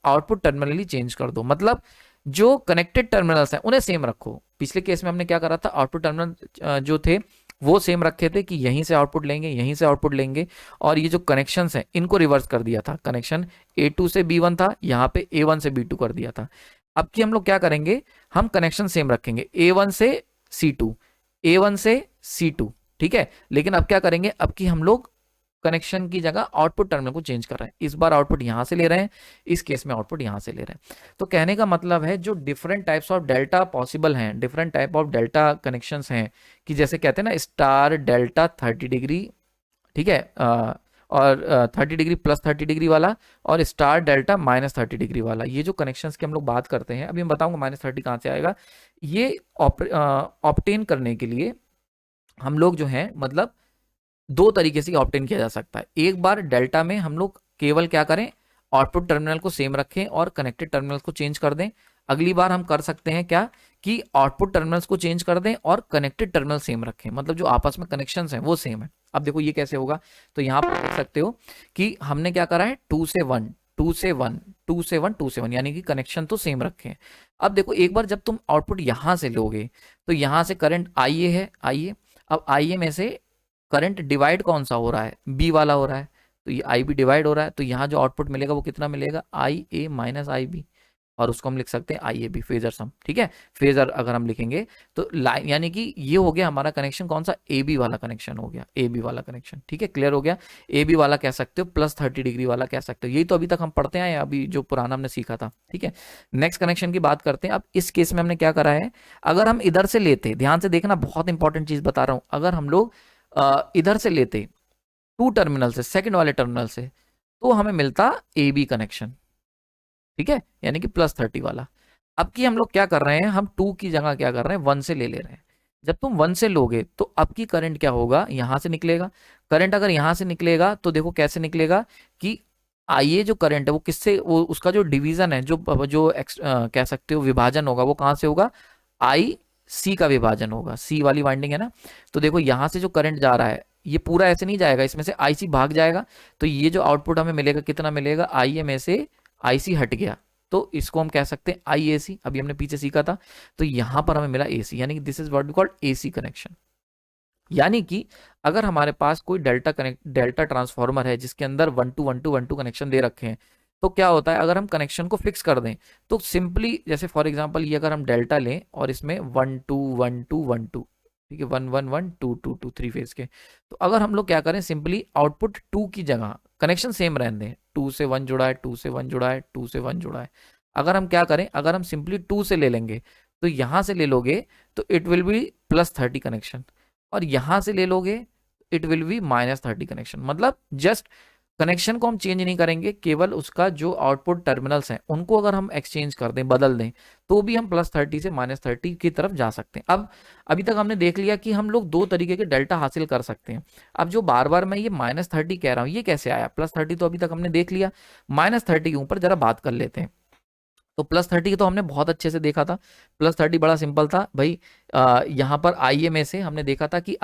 Output terminal ही change कर दो, मतलब जो कनेक्टेड टर्मिनल्स हैं उन्हें सेम रखो। पिछले केस में हमने क्या करा था, आउटपुट टर्मिनल जो थे वो सेम रखे थे कि यहीं से आउटपुट लेंगे, यहीं से आउटपुट लेंगे, और ये जो कनेक्शंस हैं इनको रिवर्स कर दिया था। कनेक्शन A2 से B1 था, यहाँ पे A1 से B2 कर दिया था। अब की हम लोग क्या करेंगे, हम कनेक्शन सेम रखेंगे, A1 से C2, A1 से C2, ठीक है। लेकिन अब क्या करेंगे, अब की हम लोग कनेक्शन की जगह आउटपुट टर्मिनल को चेंज कर रहे हैं। इस बार आउटपुट यहां से ले रहे हैं, इस केस में आउटपुट यहां से ले रहे हैं। तो कहने का मतलब है जो different types of delta possible हैं, different type of delta connections हैं, कि जैसे कहते हैं ना स्टार डेल्टा 30 डिग्री, ठीक है, और 30 डिग्री प्लस 30 डिग्री वाला, और स्टार डेल्टा -30 डिग्री वाला। ये जो कनेक्शंस की हम लोग बात करते हैं, अभी मैं बताऊंगा -30 कहाँ से आएगा। ये ऑप्टेन करने के लिए हम लोग जो है, मतलब दो तरीके से ऑप्टेन किया जा सकता है। एक बार डेल्टा में हम लोग केवल क्या करें, आउटपुट टर्मिनल को सेम रखें और कनेक्टेड टर्मिनल्स को चेंज कर दें। अगली बार हम कर सकते हैं क्या, कि आउटपुट टर्मिनल्स को चेंज कर दें और कनेक्टेड टर्मिनल सेम रखें, मतलब जो आपस में कनेक्शंस हैं वो सेम है। अब देखो ये कैसे होगा, तो यहाँ पर देख सकते हो कि हमने क्या करा है, 2 से 1, 2 से 1, 2 से 1, 2 से 1, यानी कि कनेक्शन तो सेम रखें। अब देखो एक बार जब तुम आउटपुट यहां से लोगे, तो यहां से करंट IA है, IA, अब IA में से करंट डिवाइड कौन सा हो रहा है, बी वाला हो रहा है, तो ये आई बी डिवाइड हो रहा है, तो यहाँ जो आउटपुट मिलेगा वो कितना मिलेगा, IA माइनस IB, और उसको हम लिख सकते हैं IAB, फेजर सम, ठीक है। फेजर अगर हम लिखेंगे तो लाइन, यानी कि ये हो गया हमारा कनेक्शन कौन सा, AB वाला कनेक्शन हो गया, AB वाला कनेक्शन, ठीक है, क्लियर हो गया। AB वाला कह सकते हो, +30 डिग्री वाला कह सकते हो, यही तो अभी तक हम पढ़ते आए, अभी जो पुराना हमने सीखा था, ठीक है। नेक्स्ट कनेक्शन की बात करते हैं। अब इस केस में हमने क्या करा है, अगर हम इधर से लेते, ध्यान से देखना, बहुत इंपॉर्टेंट चीज बता रहा हूं, अगर हम लोग इधर से लेते 2 टर्मिनल से, सेकंड वाले टर्मिनल से, तो हमें मिलता AB कनेक्शन, ठीक है, यानी कि +30 वाला। अब की हम लोग क्या कर रहे हैं, हम 2 की जगह क्या कर रहे हैं, 1 से ले रहे हैं। जब तुम 1 से लोगे तो अब की करंट क्या होगा, यहां से निकलेगा। करंट अगर यहां से निकलेगा तो देखो कैसे निकलेगा, कि IA जो करंट है वो किससे, वो उसका जो डिवीजन है, जो जो कह सकते हो विभाजन होगा, वो कहां से होगा, IC का विभाजन होगा, C वाली वाइंडिंग है ना। तो देखो यहां से जो करंट जा रहा है ये पूरा ऐसे नहीं जाएगा, इसमें से IC भाग जाएगा, तो ये जो आउटपुट हमें मिलेगा कितना मिलेगा, IA में से IC हट गया, तो इसको हम कह सकते हैं IAC, अभी हमने पीछे सीखा था। तो यहां पर हमें मिला AC, यानी कि this is what we called AC connection. यानी कि अगर हमारे पास कोई डेल्टा ट्रांसफार्मर है जिसके अंदर 1 2 1 2 1 2 कनेक्शन दे रखे हैं, तो क्या होता है, अगर हम कनेक्शन को फिक्स कर दें, तो सिंपली जैसे फॉर एग्जांपल ये अगर हम डेल्टा लें और इसमें 1 2 1 2 1 2, ठीक है, 1 1 1 2 2 2 3 फेज के, तो अगर हम लोग क्या करें, सिंपली आउटपुट 2 की जगह कनेक्शन सेम रहने दें, 2 से 1 जुड़ा है, 2 से 1 जुड़ा है, 2 से 1 जुड़ा है। अगर हम क्या करें, अगर हम सिंपली 2 से ले लेंगे, तो यहां से ले लोगे तो इट विल बी +30 कनेक्शन, और यहां से ले लोगे इट विल बी -30 कनेक्शन। मतलब जस्ट कनेक्शन को हम चेंज नहीं करेंगे, केवल उसका जो आउटपुट टर्मिनल्स हैं उनको अगर हम एक्सचेंज कर दें, बदल दें, तो भी हम +30 से -30 की तरफ जा सकते हैं। अब अभी तक हमने देख लिया कि हम लोग दो तरीके के डेल्टा हासिल कर सकते हैं। अब जो बार बार मैं ये -30 कह रहा हूं, ये कैसे आया, +30 तो अभी तक हमने देख लिया, -30 के ऊपर जरा बात कर लेते हैं। तो +30 तो हमने बहुत अच्छे से देखा था, +30 बड़ा सिंपल था भाई। यहाँ पर IA में से हमने देखा था कि